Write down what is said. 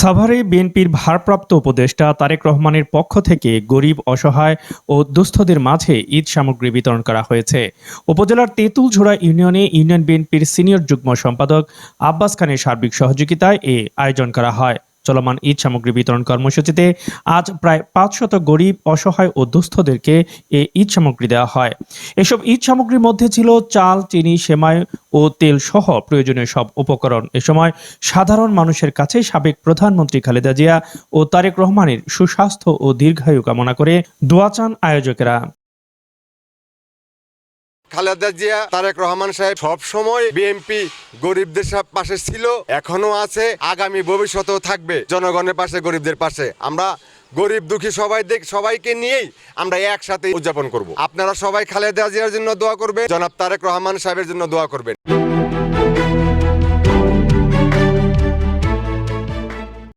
সাভারে বিএনপির ভারপ্রাপ্ত উপদেষ্টা তারেক রহমানের পক্ষ থেকে গরিব, অসহায় ও দুস্থদের মাঝে ঈদ সামগ্রী বিতরণ করা হয়েছে। উপজেলার তেঁতুলঝোড়া ইউনিয়নে ইউনিয়ন বিএনপির সিনিয়র যুগ্ম সম্পাদক আব্বাস খানের সার্বিক সহযোগিতায় এ আয়োজন করা হয়। চলমান ঈদ সামগ্রী বিতরণ কর্মসূচিতে আজ প্রায় 500 গরিব, অসহায় ও দুস্থদেরকে এ ঈদ সামগ্রী দেওয়া হয়। এসব ঈদ সামগ্রীর মধ্যে ছিল চাল, চিনি, সেমাই ও তেল সহ প্রয়োজনীয় সব উপকরণ। এ সময় সাধারণ মানুষের কাছে সাবেক প্রধানমন্ত্রী খালেদা জিয়া ও তারেক রহমানের সুস্বাস্থ্য ও দীর্ঘায়ু কামনা করে দোয়া চান আয়োজকেরা। খালেদা জিয়া, তারেক রহমান সাহেব সব সময় বিএনপি গরিবদের পাশে ছিল, এখনো আছে, আগামী ভবিষ্যতেও থাকবে জনগণের পাশে, গরিবদের পাশে। আমরা গরিব দুঃখী সবাইকে নিয়েই আমরা একসাথে উদযাপন করব। আপনারা সবাই খালেদা জিয়ার জন্য দোয়া করবেন, জনাব তারেক রহমান সাহেবের জন্য দোয়া করবেন।